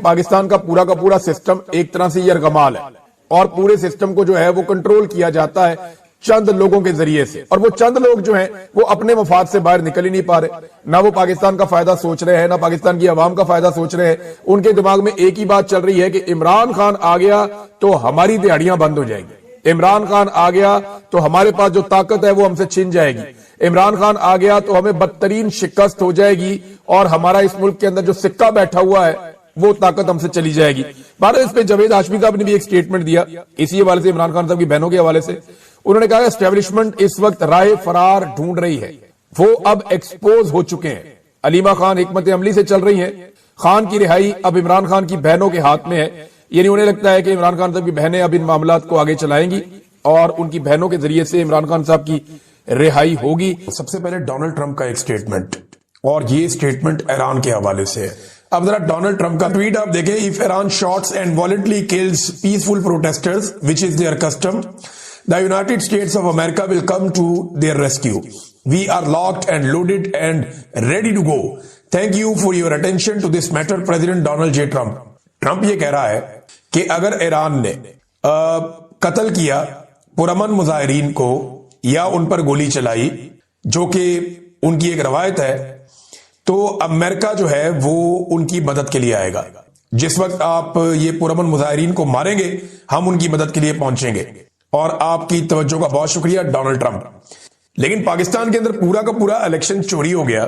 پاکستان کا پورا سسٹم ایک طرح سے یرغمال ہے اور پورے سسٹم کو جو ہے وہ کنٹرول کیا جاتا ہے چند لوگوں کے ذریعے سے، اور وہ چند لوگ جو ہیں وہ اپنے مفاد سے باہر نکل ہی نہیں پا رہے، نہ وہ پاکستان کا فائدہ سوچ رہے ہیں، نہ پاکستان کی عوام کا فائدہ سوچ رہے ہیں۔ ان کے دماغ میں ایک ہی بات چل رہی ہے کہ عمران خان آ گیا تو ہماری دہاڑیاں بند ہو جائیں گی، عمران خان آ گیا تو ہمارے پاس جو طاقت ہے وہ ہم سے چھن جائے گی، عمران خان آ گیا تو ہمیں بدترین شکست ہو جائے گی اور ہمارا اس ملک کے اندر جو سکہ بیٹھا ہوا ہے وہ طاقت ہم سے چلی جائے گی۔ بہرحال اس پہ جاوید ہاشمی صاحب نے بھی ایک سٹیٹمنٹ دیا اسی حوالے سے، عمران خان صاحب کی بہنوں کے حوالے سے۔ انہوں نے کہا کہ اسٹیبلشمنٹ اس وقت راہ فرار ڈھونڈ رہی ہے، وہ اب ایکسپوز ہو چکے ہیں، علیمہ خان حکمت عملی سے چل رہی ہیں، خان کی رہائی اب عمران خان کی بہنوں کے ہاتھ میں ہے، یعنی انہیں لگتا ہے کہ عمران خان صاحب کی بہنیں اب ان معاملات کو آگے چلائیں گی اور ان کی بہنوں کے ذریعے سے عمران خان صاحب کی رہائی ہوگی۔ سب سے پہلے ڈونلڈ ٹرمپ کا ایک سٹیٹمنٹ، اور یہ سٹیٹمنٹ ایران کے حوالے سے ہے۔ اب ذرا ڈونلڈ ٹرمپ کا ٹویٹ آپ دیکھیں، if Iran shoots and violently kills peaceful protesters, which is their custom, the United States of America will come to their rescue. We are locked and loaded and ready to go. Thank you for your attention to this matter, President Donald J. Trump. Trump یہ کہہ رہا ہے کہ اگر ایران نے قتل کیا پرامن مظاہرین کو یا ان پر گولی چلائی، جو کہ ان کی ایک روایت ہے، تو امریکہ جو ہے وہ ان کی مدد کے لیے آئے گا۔ جس وقت آپ یہ پرامن مظاہرین کو ماریں گے، ہم ان کی مدد کے لیے پہنچیں گے۔ اور آپ کی توجہ کا بہت شکریہ ڈونلڈ ٹرمپ۔ لیکن پاکستان کے اندر پورا کا پورا الیکشن چوری ہو گیا،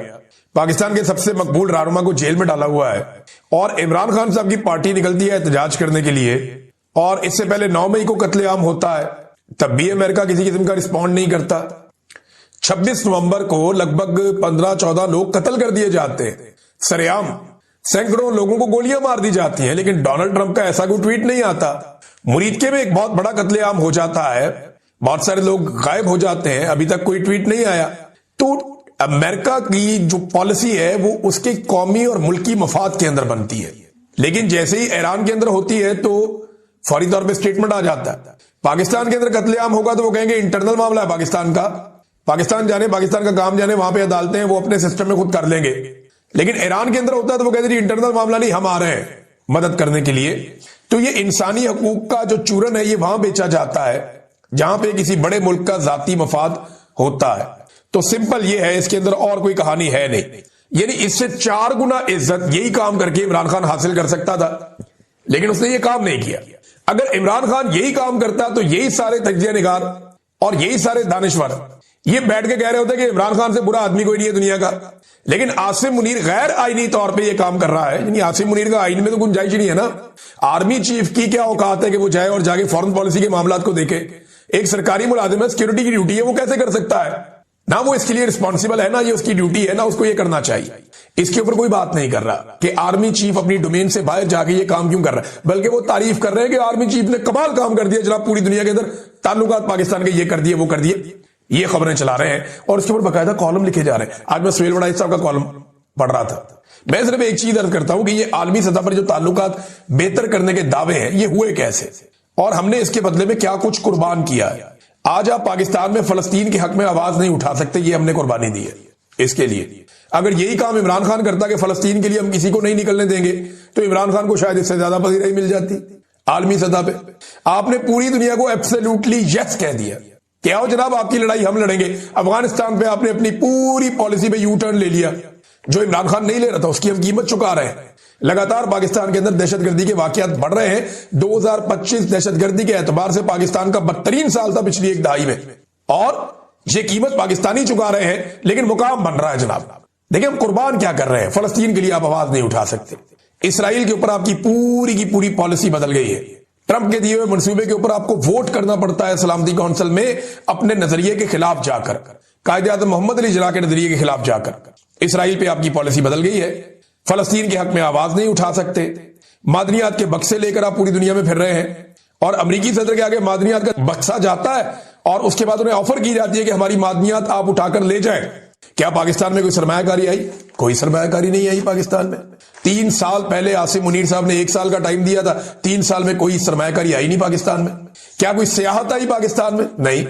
پاکستان کے سب سے مقبول رہنما کو جیل میں ڈالا ہوا ہے، اور عمران خان صاحب کی پارٹی نکلتی ہے احتجاج کرنے کے لیے، اور اس سے پہلے 9 مئی کو قتل عام ہوتا ہے، تب بھی امریکہ کسی قسم کا رسپونڈ نہیں کرتا۔ 26 نومبر کو لگ بھگ 15-14 لوگ قتل کر دیے جاتے ہیں سرعام، سینکڑوں لوگوں کو گولیاں مار دی جاتی ہیں، لیکن ڈونلڈ ٹرمپ کا ایسا کوئی ٹویٹ نہیں آتا۔ مریدکے میں ایک بہت بڑا قتل عام ہو جاتا ہے، بہت سارے لوگ غائب ہو جاتے ہیں، ابھی تک کوئی ٹویٹ نہیں آیا۔ تو امریکہ کی جو پالیسی ہے وہ اس کے قومی اور ملکی مفاد کے اندر بنتی ہے، لیکن جیسے ہی ایران کے اندر ہوتی ہے تو فوری طور پہ سٹیٹمنٹ آ جاتا ہے۔ پاکستان کے اندر قتل عام ہوگا تو وہ کہیں گے انٹرنل معاملہ ہے پاکستان کا، پاکستان جانے، پاکستان کا کام جانے، وہاں پہ عدالتیں ہیں، وہ اپنے سسٹم میں خود کر لیں گے۔ لیکن ایران کے اندر ہوتا ہے تو وہ کہتے ہیں انٹرنل معاملہ نہیں، ہم آ رہے ہیں مدد کرنے کے لیے۔ تو یہ انسانی حقوق کا جو چورن ہے یہ وہاں بیچا جاتا ہے جہاں پہ کسی بڑے ملک کا ذاتی مفاد ہوتا ہے۔ تو سمپل یہ ہے، اس کے اندر اور کوئی کہانی ہے نہیں، یعنی اس سے 4 گنا عزت یہی کام کر کے عمران خان حاصل کر سکتا تھا، لیکن اس نے یہ کام نہیں کیا۔ اگر عمران خان یہی کام کرتا تو یہی سارے تجزیہ نگار اور یہی سارے دانشور یہ بیٹھ کے کہہ رہے ہوتے کہ عمران خان سے برا آدمی کوئی نہیں ہے دنیا کا۔ لیکن عاصم منیر غیر آئینی طور پہ یہ کام کر رہا ہے، یعنی عاصم منیر کا آئین میں تو گنجائش نہیں ہے نا۔ آرمی چیف کی کیا اوقات ہے کہ وہ جائے اور جا کے فورن پالیسی کے معاملات کو دیکھے؟ ایک سرکاری ملازم ہے، سیکورٹی کی ڈیوٹی ہے، وہ کیسے کر سکتا ہے؟ نہ وہ اس کے لیے رسپانسیبل ہے، نہ یہ اس کی ڈیوٹی ہے، نہ اس کو یہ کرنا چاہیے۔ اس کے اوپر کوئی بات نہیں کر رہا کہ آرمی چیف اپنی ڈومین سے باہر جا کے یہ کام کیوں کر رہا ہے، بلکہ وہ تعریف کر رہے ہیں کہ آرمی چیف نے کمال کام کر دیا جناب، پوری دنیا کے اندر تعلقات پاکستان کے یہ کر دیے وہ کر دیے، یہ خبریں چلا رہے ہیں اور اس کے اوپر باقاعدہ کالم لکھے جا رہے ہیں۔ آج میں سہیل وڑائی صاحب کا کالم پڑھ رہا تھا۔ میں صرف ایک چیز عرض کرتا ہوں کہ یہ عالمی سطح پر جو تعلقات بہتر کرنے کے دعوے ہیں یہ ہوئے کیسے، اور ہم نے اس کے بدلے میں کیا کچھ قربان کیا ہے۔ آج آپ پاکستان میں فلسطین کے حق میں آواز نہیں اٹھا سکتے، یہ ہم نے قربانی دی ہے اس کے لیے۔ اگر یہی کام عمران خان کرتا کہ فلسطین کے لیے ہم کسی کو نہیں نکلنے دیں گے تو عمران خان کو شاید اس سے زیادہ پذیرائی مل جاتی عالمی سطح پہ۔ آپ نے پوری دنیا کو ایبسلیوٹلی یس کہہ دیا کہ آؤ جناب آپ کی لڑائی ہم لڑیں گے۔ افغانستان پہ آپ نے اپنی پوری پالیسی پہ یو ٹرن لے لیا، جو عمران خان نہیں لے رہا تھا، اس کی ہم قیمت چکا رہے ہیں۔ لگاتار پاکستان کے اندر دہشت گردی کے واقعات بڑھ رہے ہیں۔ 2025 دہشت گردی کے اعتبار سے پاکستان کا بدترین سال تھا پچھلی ایک دہائی میں، اور یہ قیمت پاکستانی چکا رہے ہیں، لیکن مقام بن رہا ہے جناب۔ دیکھیں ہم قربان کیا کر رہے ہیں، فلسطین کے لیے آپ آواز نہیں اٹھا سکتے، اسرائیل کے اوپر آپ کی پوری پالیسی بدل گئی ہے، ٹرمپ کے دیے ہوئے منصوبے کے اوپر آپ کو ووٹ کرنا پڑتا ہے سلامتی کونسل میں اپنے نظریے کے خلاف جا کر، قائد اعظم محمد علی جناح کے نظریے کے خلاف جا کر۔ اسرائیل پہ آپ کی پالیسی بدل گئی ہے، فلسطین کے حق میں آواز نہیں اٹھا سکتے، معدنیات کے بکسے لے کر آپ پوری دنیا میں پھر رہے ہیں، اور امریکی صدر کے آگے معدنیات کا بکسا جاتا ہے اور اس کے بعد انہیں آفر کی جاتی ہے کہ ہماری معدنیات آپ اٹھا کر لے جائیں۔ کیا پاکستان میں کوئی سرمایہ کاری آئی؟ کوئی سرمایہ کاری نہیں آئی پاکستان میں۔ 3 سال پہلے عاصم منیر صاحب نے 1 سال کا ٹائم دیا تھا، 3 سال میں کوئی سرمایہ کاری آئی نہیں پاکستان میں۔ کیا کوئی سیاحت آئی پاکستان میں؟ نہیں۔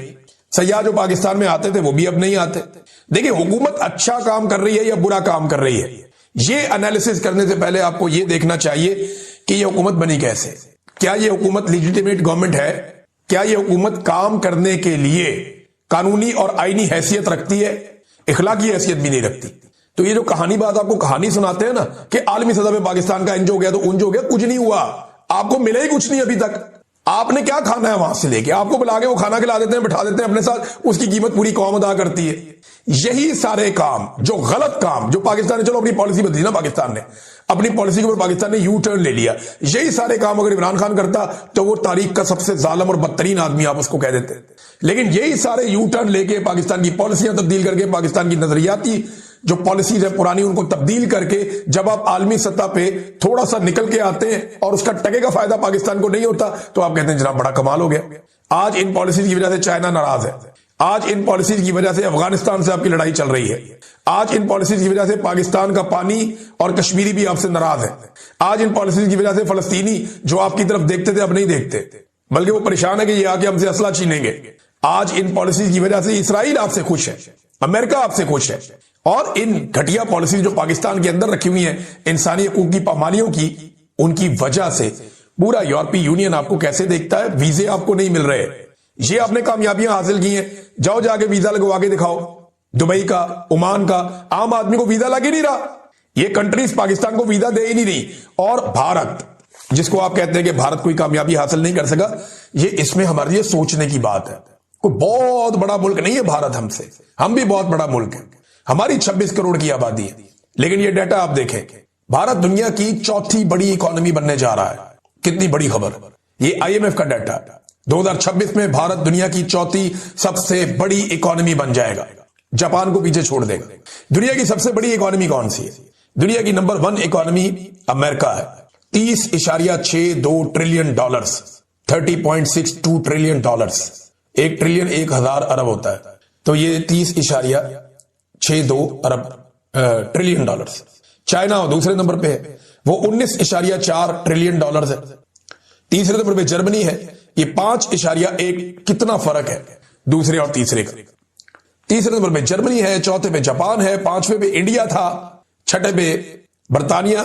سیاح جو پاکستان میں آتے تھے وہ بھی اب نہیں آتے۔ دیکھیں حکومت اچھا کام کر رہی ہے یا برا کام کر رہی ہے، یہ انالیسس کرنے سے پہلے آپ کو یہ دیکھنا چاہیے کہ یہ حکومت بنی کیسے, کیا یہ حکومت لیجیٹیمیٹ گورنمنٹ ہے, کیا یہ حکومت کام کرنے کے لیے قانونی اور آئینی حیثیت رکھتی ہے, اخلاقی حیثیت بھی نہیں رکھتی. تو یہ جو کہانی بات آپ کو کہانی سناتے ہیں نا کہ عالمی سطح پہ پاکستان کا انج ہو گیا تو انج ہو گیا, کچھ نہیں ہوا, آپ کو ملے ہی کچھ نہیں ابھی تک. آپ نے کیا کھانا ہے وہاں سے لے کے, آپ کو بلا کے وہ کھانا کھلا دیتے ہیں, بٹھا دیتے ہیں اپنے ساتھ, اس کی قیمت پوری قوم ادا کرتی ہے. یہی سارے کام, جو غلط کام جو پاکستان نے, چلو اپنی پالیسی بدلی نا, پاکستان نے اپنی پالیسی کے اوپر پاکستان نے یو ٹرن لے لیا, یہی سارے کام اگر عمران خان کرتا تو وہ تاریخ کا سب سے ظالم اور بدترین آدمی آپ اس کو کہہ دیتے. لیکن یہی سارے یو ٹرن لے کے پاکستان کی پالیسیاں تبدیل کر کے, پاکستان کی نظریاتی جو پالیسیز ہیں پرانی ان کو تبدیل کر کے, جب آپ عالمی سطح پہ تھوڑا سا نکل کے آتے ہیں اور اس کا ٹکے کا فائدہ پاکستان کو نہیں ہوتا تو آپ کہتے ہیں جناب بڑا کمال ہو گیا. آج ان پالیسیز کی وجہ سے چائنا ناراض ہے, آج ان پالیسیز کی وجہ سے افغانستان سے آپ کی لڑائی چل رہی ہے, آج ان پالیسیز کی وجہ سے پاکستان کا پانی اور کشمیری بھی آپ سے ناراض ہے, آج ان پالیسیز کی وجہ سے فلسطینی جو آپ کی طرف دیکھتے تھے اب نہیں دیکھتے, بلکہ وہ پریشان ہے کہ یہ آ کے ہم سے اسلحہ چھینیں گے. آج ان پالیسیز کی وجہ سے اسرائیل آپ سے خوش ہے, امریکہ آپ سے خوش ہے, اور ان گھٹیا پالیسیز جو پاکستان کے اندر رکھی ہوئی ہیں انسانی حقوق کی پامالیوں کی, ان کی وجہ سے پورا یورپی یونین آپ کو کیسے دیکھتا ہے. ویزے آپ کو نہیں مل رہے, یہ آپ نے کامیابیاں حاصل کی ہیں, جاؤ جا کے ویزا لگوا کے دکھاؤ, دبئی کا, عمان کا, عام آدمی کو ویزا لگ ہی نہیں رہا, یہ کنٹریز پاکستان کو ویزا دے ہی نہیں رہی. اور بھارت جس کو آپ کہتے ہیں کہ بھارت کوئی کامیابی حاصل نہیں کر سکا, یہ اس میں ہمارے لیے سوچنے کی بات ہے. کوئی بہت بڑا ملک نہیں ہے بھارت ہم سے, ہم بھی بہت بڑا ملک ہے, ہماری 26 کروڑ کی آبادی ہے, لیکن یہ ڈیٹا آپ دیکھیں, بھارت دنیا کی چوتھی بڑی اکانومی بننے جا رہا ہے. کتنی بڑی خبر, یہ آئی ایم ایف کا ڈیٹا, 2026 میں بھارت دنیا کی چوتھی سب سے بڑی اکانومی بن جائے گا, جاپان کو پیچھے چھوڑ دے گا. دنیا کی سب سے بڑی اکانومی کون سی ہے؟ دنیا کی نمبر 1 اکانومی امریکہ ہے, 30.62 trillion dollars, 30.62 trillion dollars, 1 trillion 1000 ارب ہوتا ہے, تو یہ 30.62 ارب ٹریلین ڈالرز. چائنا دوسرے نمبر پہ ہے, وہ 19.4 ٹریلین ڈالرز ہے. تیسرے نمبر پہ جرمنی ہے, یہ 5.1. کتنا فرق ہے دوسرے اور تیسرے کا. تیسرے نمبر پہ جرمنی ہے, چوتھے پہ جاپان ہے, 5ویں پہ انڈیا تھا, 6 پہ برطانیہ,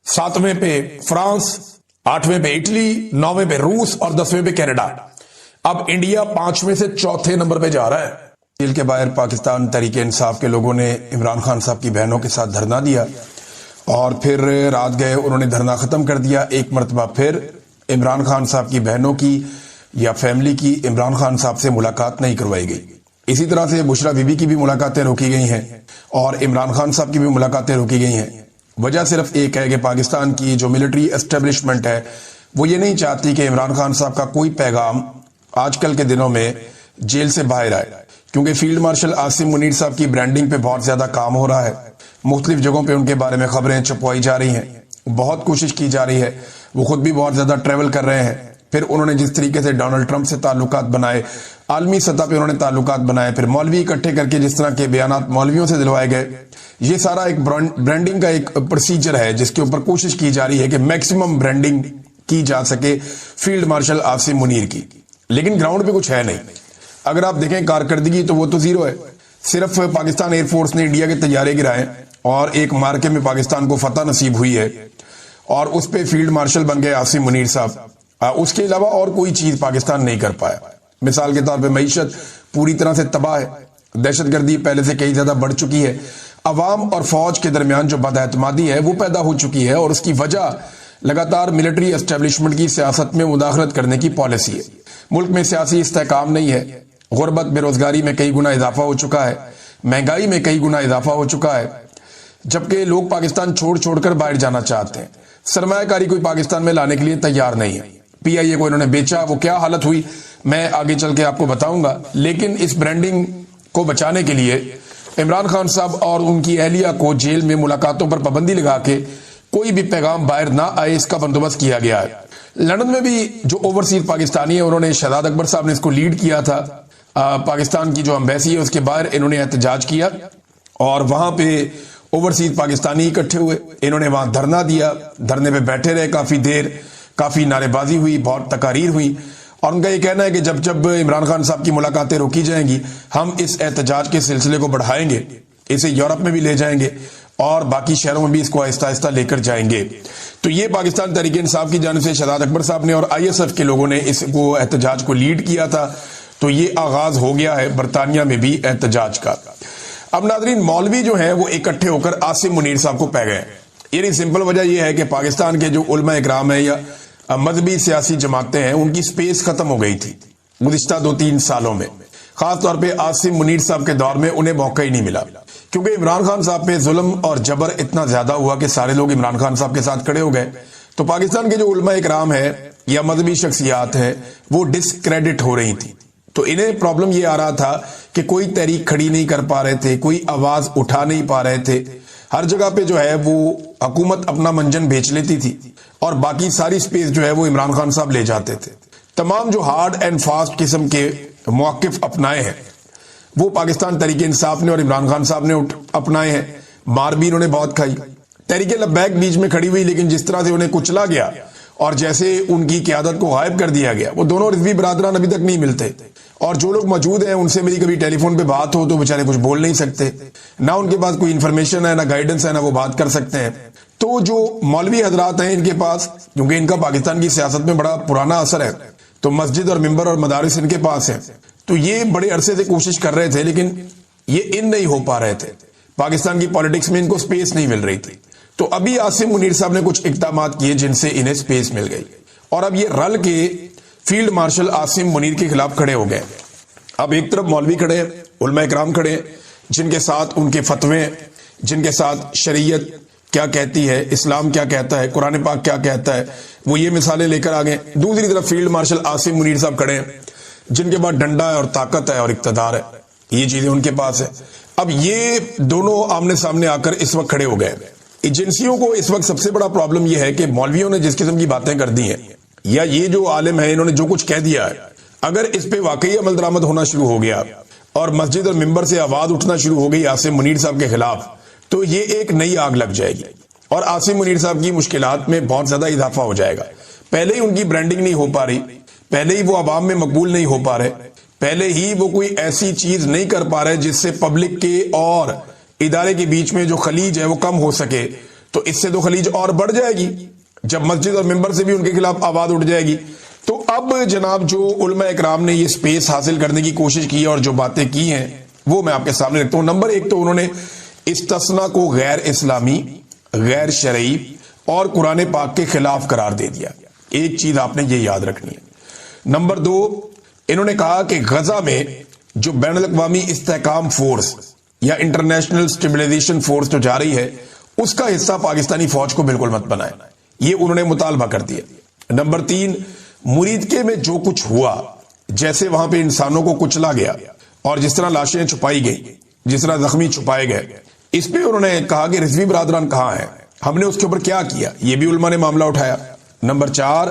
7ویں پہ فرانس, 8ویں پہ اٹلی, 9ویں پہ روس اور 10ویں پہ کینیڈا. اب انڈیا 5ویں سے 4تھے نمبر پہ جا رہا ہے. جیل کے باہر پاکستان تحریک انصاف کے لوگوں نے عمران خان صاحب کی بہنوں کے ساتھ دھرنا دیا اور پھر رات گئے, انہوں نے دھرنا ختم کر دیا. ایک مرتبہ پھر عمران خان صاحب کی بہنوں کی یا فیملی کی عمران خان صاحب سے ملاقات نہیں کروائی گئی. اسی طرح سے بشرا بی بی کی بھی ملاقاتیں روکی گئی ہیں اور عمران خان صاحب کی بھی ملاقاتیں روکی گئی ہیں. وجہ صرف ایک ہے کہ پاکستان کی جو ملٹری اسٹیبلشمنٹ ہے وہ یہ نہیں چاہتی کہ عمران خان صاحب کا کوئی پیغام آج کل کے دنوں میں جیل سے باہر آئے, کیونکہ فیلڈ مارشل عاصم منیر صاحب کی برانڈنگ پہ بہت زیادہ کام ہو رہا ہے. مختلف جگہوں پہ ان کے بارے میں خبریں چھپوائی جا رہی ہیں, بہت کوشش کی جا رہی ہے. وہ خود بھی بہت زیادہ ٹریول کر رہے ہیں. پھر انہوں نے جس طریقے سے ڈونلڈ ٹرمپ سے تعلقات بنائے, عالمی سطح پہ انہوں نے تعلقات بنائے, پھر مولوی اکٹھے کر کے جس طرح کے بیانات مولویوں سے دلوائے گئے, یہ سارا ایک برانڈنگ کا ایک پروسیجر ہے جس کے اوپر کوشش کی جا رہی ہے کہ میکسیمم برانڈنگ کی جا سکے فیلڈ مارشل عاصم منیر کی. لیکن گراؤنڈ پہ کچھ ہے نہیں. اگر آپ دیکھیں کارکردگی تو وہ تو زیرو ہے. صرف پاکستان ایئر فورس نے انڈیا کے طیارے گرائے اور ایک مارکے میں پاکستان کو فتح نصیب ہوئی ہے اور اس پہ فیلڈ مارشل بن گئے عاصم منیر صاحب. اس کے علاوہ اور کوئی چیز پاکستان نہیں کر پایا. مثال کے طور پہ معیشت پوری طرح سے تباہ ہے, دہشت گردی پہلے سے کئی زیادہ بڑھ چکی ہے, عوام اور فوج کے درمیان جو بد اعتمادی ہے وہ پیدا ہو چکی ہے, اور اس کی وجہ لگاتار ملٹری اسٹیبلشمنٹ کی سیاست میں مداخلت کرنے کی پالیسی ہے. ملک میں سیاسی استحکام نہیں ہے, غربت بے روزگاری میں کئی گنا اضافہ ہو چکا ہے, مہنگائی میں کئی گنا اضافہ ہو چکا ہے, جبکہ لوگ پاکستان چھوڑ چھوڑ کر باہر جانا چاہتے ہیں. سرمایہ کاری کوئی پاکستان میں لانے کے لیے تیار نہیں ہے. پی آئی اے کو انہوں نے بیچا, وہ کیا حالت ہوئی میں آگے چل کے آپ کو بتاؤں گا. لیکن اس برانڈنگ کو بچانے کے لیے عمران خان صاحب اور ان کی اہلیہ کو جیل میں ملاقاتوں پر پابندی لگا کے کوئی بھی پیغام باہر نہ آئے اس کا بندوبست کیا گیا ہے. لندن میں بھی جو اوورسیز پاکستانی ہیں انہوں نے, شہزاد اکبر صاحب نے اس کو لیڈ کیا تھا, پاکستان کی جو ایمبیسی ہے اس کے باہر انہوں نے احتجاج کیا اور وہاں پہ اوورسیز پاکستانی اکٹھے ہوئے, انہوں نے وہاں دھرنا دیا, دھرنے پہ بیٹھے رہے کافی دیر, کافی نعرے بازی ہوئی, بہت تقاریر ہوئی, اور ان کا یہ کہنا ہے کہ جب جب عمران خان صاحب کی ملاقاتیں روکی جائیں گی ہم اس احتجاج کے سلسلے کو بڑھائیں گے, اسے یورپ میں بھی لے جائیں گے اور باقی شہروں میں بھی اس کو آہستہ آہستہ لے کر جائیں گے. تو یہ پاکستان تحریک انصاف کی جانب سے شہزاد اکبر صاحب نے اور ISF کے لوگوں نے اس کو احتجاج کو لیڈ کیا تھا. تو یہ آغاز ہو گیا ہے برطانیہ میں بھی احتجاج کا. اب ناظرین مولوی جو ہیں وہ اکٹھے ہو کر عاصم منیر صاحب کو پہ گئے. یعنی سمپل وجہ یہ ہے کہ پاکستان کے جو علماء اکرام ہیں یا مذہبی سیاسی جماعتیں ہیں ان کی سپیس ختم ہو گئی تھی گزشتہ 2-3 سالوں میں. خاص طور پہ عاصم منیر صاحب کے دور میں انہیں موقع ہی نہیں ملا کیونکہ عمران خان صاحب پہ ظلم اور جبر اتنا زیادہ ہوا کہ سارے لوگ عمران خان صاحب کے ساتھ کھڑے ہو گئے. تو پاکستان کے جو علماء اکرام ہیں یا مذہبی شخصیات ہیں وہ ڈسکریڈٹ ہو رہی تھی. تو انہیں پرابلم یہ آ رہا تھا کہ کوئی تحریک کھڑی نہیں کر پا رہے تھے, کوئی آواز اٹھا نہیں پا رہے تھے. ہر جگہ پہ جو ہے وہ حکومت اپنا منجن بیچ لیتی تھی اور باقی ساری سپیس جو ہے وہ عمران خان صاحب لے جاتے تھے. تمام جو ہارڈ اینڈ فاسٹ قسم کے مواقف اپنائے ہیں وہ پاکستان تحریک انصاف نے اور عمران خان صاحب نے اپنائے ہیں. مار بھی انہوں نے بہت کھائی. تحریک لبیک بیچ میں کھڑی ہوئی لیکن جس طرح سے انہیں کچلا گیا اور جیسے ان کی قیادت کو غائب کر دیا گیا, وہ دونوں رضوی برادران ابھی تک نہیں ملتے. اور جو لوگ موجود ہیں ان سے میری کبھی ٹیلی فون پہ بات ہو تو بیچارے کچھ بول نہیں سکتے, نہ ان کے پاس کوئی انفارمیشن ہے, نہ گائیڈنس ہے, نہ وہ بات کر سکتے ہیں. تو جو مولوی حضرات ہیں ان کے پاس, کیونکہ ان کا پاکستان کی سیاست میں بڑا پرانا اثر ہے, تو مسجد اور ممبر اور مدارس ان کے پاس ہیں. تو یہ بڑے عرصے سے کوشش کر رہے تھے لیکن یہ ان نہیں ہو پا رہے تھے. پاکستان کی پالیٹکس میں ان کو سپیس نہیں مل رہی تھی. تو ابھی عاصم منیر صاحب نے کچھ اقدامات کیے جن سے انہیں سپیس مل گئی اور اب یہ رل کے فیلڈ مارشل عاصم منیر کے خلاف کھڑے ہو گئے. اب ایک طرف مولوی کھڑے ہیں, علماء اکرام کھڑے ہیں جن کے ساتھ ان کے فتوے, جن کے ساتھ شریعت کیا کہتی ہے, اسلام کیا کہتا ہے, قرآن پاک کیا کہتا ہے, وہ یہ مثالیں لے کر آگے. دوسری طرف فیلڈ مارشل عاصم منیر صاحب کھڑے ہیں جن کے پاس ڈنڈا ہے اور طاقت ہے اور اقتدار ہے, یہ چیزیں ان کے پاس ہے. اب یہ دونوں آمنے سامنے آ کر اس وقت کھڑے ہو گئے. ایجنسیوں کو اس وقت سب سے بڑا پرابلم یہ ہے کہ مولویوں نے جس قسم کی باتیں کر دی ہیں یا یہ جو عالم ہیں انہوں نے جو کچھ کہہ دیا ہے, اگر اس پہ واقعی عمل درآمد ہونا شروع ہو گیا اور مسجد اور ممبر سے آواز اٹھنا شروع ہو گئی عاصم منیر صاحب کے خلاف, تو یہ ایک نئی آگ لگ جائے گی اور عاصم منیر صاحب کی مشکلات میں بہت زیادہ اضافہ ہو جائے گا. پہلے ہی ان کی برانڈنگ نہیں ہو پا رہی, پہلے ہی وہ عوام میں مقبول نہیں ہو پا رہے, پہلے ہی وہ کوئی ایسی چیز نہیں کر پا رہے جس سے پبلک کے اور ادارے کے بیچ میں جو خلیج ہے وہ کم ہو سکے. تو اس سے تو خلیج اور بڑھ جائے گی جب مسجد اور ممبر سے بھی ان کے خلاف آواز اٹھ جائے گی. تو اب جناب جو علماء اکرام نے یہ سپیس حاصل کرنے کی کوشش کی اور جو باتیں کی ہیں وہ میں آپ کے سامنے رکھتا ہوں. نمبر 1 تو انہوں نے استثناء کو غیر اسلامی, غیر شرعی اور قرآن پاک کے خلاف قرار دے دیا. ایک چیز آپ نے یہ یاد رکھنی ہے. نمبر 2 انہوں نے کہا کہ غزہ میں جو بین الاقوامی استحکام فورس یا انٹرنیشنل اسٹیبلائزیشن فورس جو جا رہی ہے اس کا حصہ پاکستانی فوج کو بالکل مت بنائے. یہ انہوں نے مطالبہ کر دیا. نمبر 3 مریدکے میں جو کچھ ہوا, جیسے وہاں پہ انسانوں کو کچلا گیا اور جس طرح لاشیں چھپائی گئی, جس طرح زخمی چھپائے گئے, اس پہ انہوں نے کہا کہ رضوی برادران کہاں ہیں, ہم نے اس کے اوپر کیا کیا, یہ بھی علماء نے معاملہ اٹھایا. نمبر 4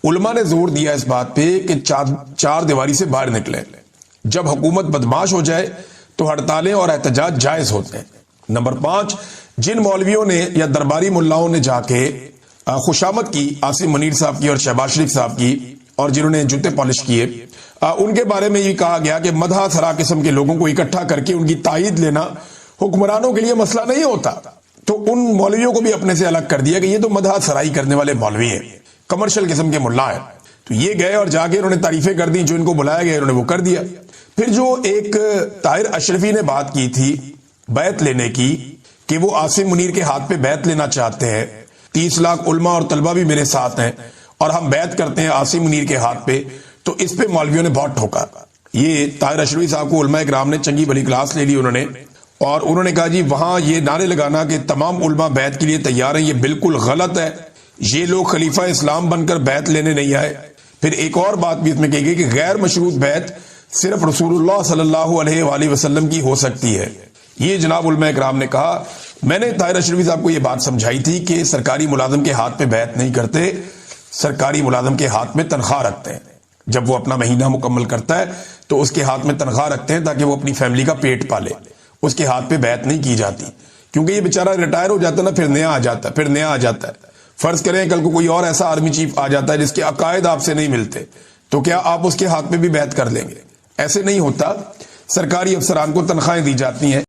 علماء نے زور دیا اس بات پہ کہ چار دیواری سے باہر نکلیں. جب حکومت بدماش ہو جائے تو ہڑتالیں اور احتجاج جائز ہوتے ہیں. نمبر 5 جن مولویوں نے یا درباری ملاؤں نے جا کے خوشامد کی عاصم منیر صاحب کی اور شہباز شریف صاحب کی اور جنہوں نے جوتے پالش کیے, ان کے بارے میں یہ کہا گیا کہ مدح سرا قسم کے لوگوں کو اکٹھا کر کے ان کی تائید لینا حکمرانوں کے لیے مسئلہ نہیں ہوتا. تو ان مولویوں کو بھی اپنے سے الگ کر دیا کہ یہ تو مدح سرائی کرنے والے مولوی ہیں, کمرشل قسم کے ملا ہیں. تو یہ گئے اور جا کے انہوں نے تعریفیں کر دی, جو ان کو بلایا گیا انہوں نے وہ کر دیا. پھر جو ایک طاہر اشرفی نے بات کی تھی بیعت لینے کی کہ وہ عاصم منیر کے ہاتھ پہ بیعت لینا چاہتے ہیں, 30 لاکھ علماء اور طلبہ بھی میرے ساتھ ہیں اور ہم بیعت کرتے ہیں عاصم منیر کے ہاتھ پہ, تو اس پہ مولویوں نے بہت ٹھوکا. یہ طاہر اشرفی صاحب کو علماء اکرام نے چنگی بھلی کلاس لے لی انہوں نے, اور انہوں نے کہا جی وہاں یہ نعرے لگانا کہ تمام علماء بیعت کے لیے تیار ہیں یہ بالکل غلط ہے, یہ لوگ خلیفہ اسلام بن کر بیعت لینے نہیں آئے. پھر ایک اور بات بھی اس میں کہی گئی کہ غیر مشروط بیعت صرف رسول اللہ صلی اللہ علیہ وآلہ وسلم کی ہو سکتی ہے. یہ جناب علماء اکرام نے کہا. میں نے طاہر اشرفی صاحب کو یہ بات سمجھائی تھی کہ سرکاری ملازم کے ہاتھ پہ بیعت نہیں کرتے, سرکاری ملازم کے ہاتھ میں تنخواہ رکھتے ہیں. جب وہ اپنا مہینہ مکمل کرتا ہے تو اس کے ہاتھ میں تنخواہ رکھتے ہیں تاکہ وہ اپنی فیملی کا پیٹ پالے. اس کے ہاتھ پہ بیعت نہیں کی جاتی کیونکہ یہ بیچارہ ریٹائر ہو جاتا ہے نا, پھر نیا آ جاتا ہے, پھر نیا آ جاتا ہے. فرض کریں کل کو کوئی اور ایسا آرمی چیف آ جاتا ہے جس کے عقائد آپ سے نہیں ملتے, تو کیا آپ اس کے ہاتھ پہ بھی بیعت کر لیں گے؟ ایسے نہیں ہوتا. سرکاری افسران کو تنخواہیں دی جاتی ہیں.